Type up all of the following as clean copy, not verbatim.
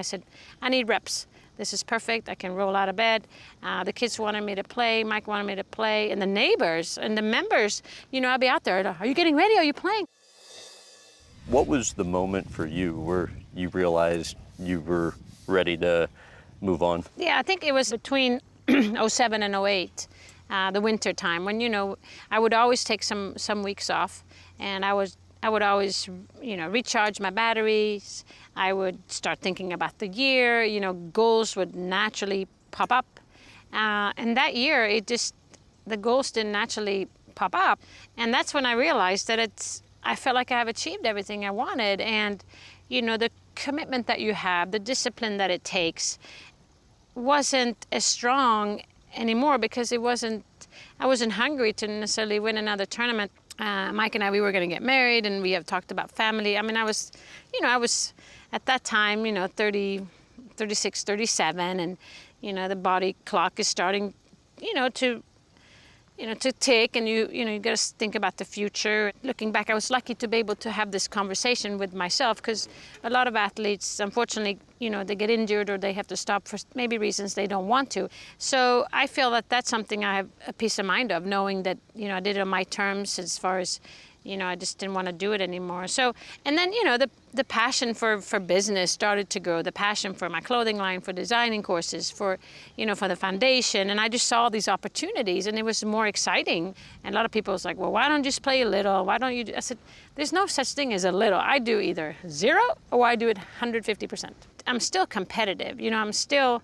I said, I need reps. This is perfect. I can roll out of bed. The kids wanted me to play. Mike wanted me to play. And the neighbors and the members, I'd be out there. Are you getting ready? Are you playing? What was the moment for you where you realized you were ready to move on? Yeah, I think it was between '07 and '08, the winter time, when, I would always take some weeks off, and I would always, recharge my batteries. I would start thinking about the year, goals would naturally pop up. And that year, the goals didn't naturally pop up. And that's when I realized that I felt like I have achieved everything I wanted. And, the commitment that you have, the discipline that it takes, wasn't as strong anymore, because I wasn't hungry to necessarily win another tournament. Mike and I, we were going to get married, and we have talked about family. I mean, I was at that time, 30, 36, 37, and, the body clock is starting, to tick, and you got to think about the future. Looking back, I was lucky to be able to have this conversation with myself, because a lot of athletes, unfortunately, they get injured or they have to stop for maybe reasons they don't want to. So I feel that that's something I have a peace of mind of, knowing that, I did it on my terms, as far as, I just didn't want to do it anymore. So, and then, the passion for business started to grow, the passion for my clothing line, for designing courses, for the foundation. And I just saw these opportunities, and it was more exciting. And a lot of people was like, well, why don't you just play a little? Why don't you I said, there's no such thing as a little. I do either 0 or I do it 150%. I'm still competitive. I'm still,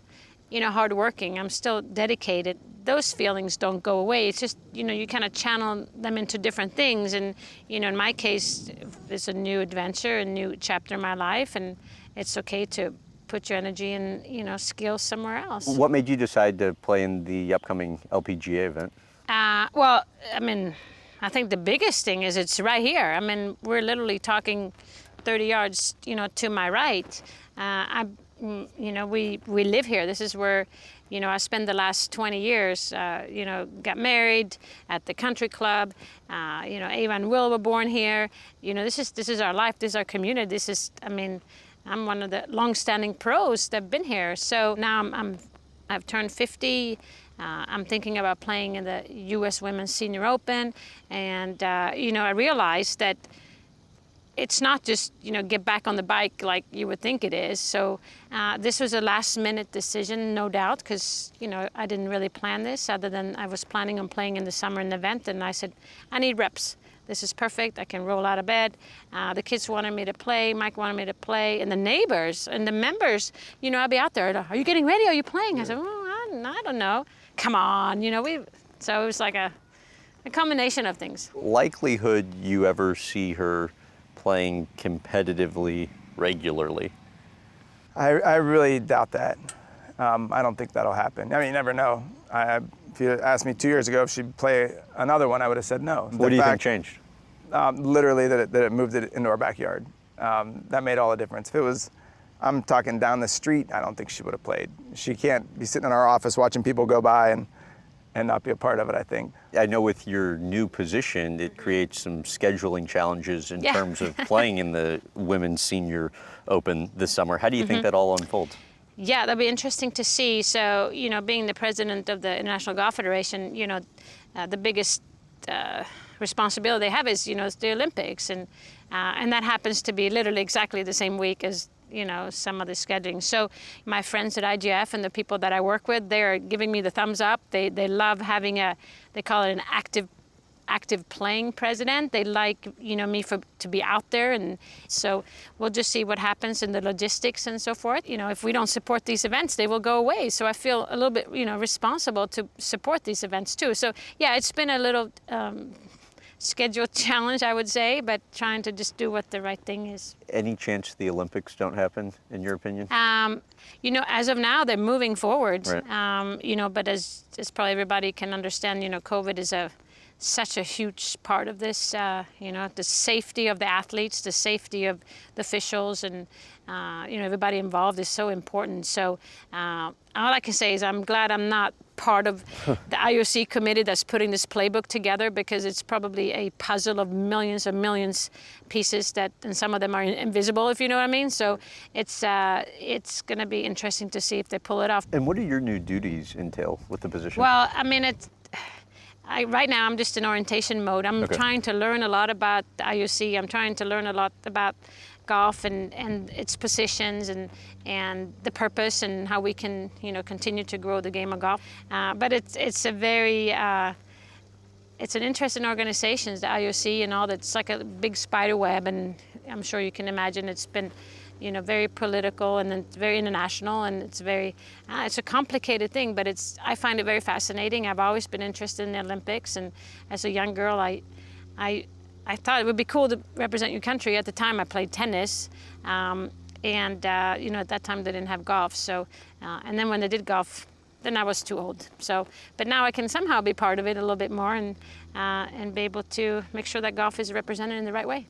hardworking. I'm still dedicated. Those feelings don't go away. It's just, you kind of channel them into different things. And, in my case, it's a new adventure, a new chapter in my life, and it's okay to put your energy and, skills somewhere else. What made you decide to play in the upcoming LPGA event? Well, I think the biggest thing is it's right here. We're literally talking 30 yards, to my right. We live here. This is where, I spent the last 20 years, got married at the country club. Ava and Will were born here. This is our life. This is our community. I'm one of the long-standing pros that have been here. So now I've turned 50. I'm thinking about playing in the U.S. Women's Senior Open. And, I realized that it's not just, get back on the bike like you would think it is. So this was a last-minute decision, no doubt, because, I didn't really plan this, other than I was planning on playing in the summer in the event. And I said, I need reps. This is perfect. I can roll out of bed. The kids wanted me to play. Mike wanted me to play. And the neighbors and the members, I'd be out there. Are you getting ready? Are you playing? I said, I don't know. Come on. So it was like a combination of things. Likelihood you ever see her playing competitively regularly? I really doubt that. I don't think that'll happen. You never know. If you asked me 2 years ago if she'd play another one, I would have said no. What do you think changed? Literally that it moved it into our backyard. That made all the difference. If it was, I'm talking down the street, I don't think she would have played. She can't be sitting in our office watching people go by and not be a part of it, I think. I know with your new position, it creates some scheduling challenges in terms of playing in the Women's Senior Open this summer. How do you think that all unfolds? Yeah, that'll be interesting to see. So, being the president of the International Golf Federation, the biggest responsibility they have is, the Olympics. And that happens to be literally exactly the same week as some of the scheduling. So my friends at IGF and the people that I work with, they're giving me the thumbs up. They love having they call it an active playing president. They like, me to be out there. And so we'll just see what happens in the logistics and so forth. If we don't support these events, they will go away. So I feel a little bit, responsible to support these events too. So yeah, it's been a little schedule challenge, I would say, but trying to just do what the right thing is. Any chance the Olympics don't happen, in your opinion? As of now, they're moving forward. Right. But as probably everybody can understand, COVID is such a huge part of this. You know, the safety of the athletes, the safety of the officials, and you know, everybody involved is so important. So all I can say is I'm glad I'm not part of the IOC committee that's putting this playbook together, because it's probably a puzzle of millions pieces that, and some of them are invisible, if you know what I mean. So it's going to be interesting to see if they pull it off. And what do your new duties entail with the position? Well, I mean, right now I'm just in orientation mode. I'm trying to learn a lot about the IOC. I'm trying to learn a lot about golf and its positions and the purpose and how we can, you know, continue to grow the game of golf. But it's a very it's an interesting organization, the IOC and all that. It's like a big spider web, and I'm sure you can imagine it's been, you know, very political and it's very international, and it's very it's a complicated thing, but I find it very fascinating. I've always been interested in the Olympics, and as a young girl I thought it would be cool to represent your country. At the time I played tennis, and you know, at that time they didn't have golf, so and then when they did golf, then I was too old. So, but now I can somehow be part of it a little bit more, and be able to make sure that golf is represented in the right way.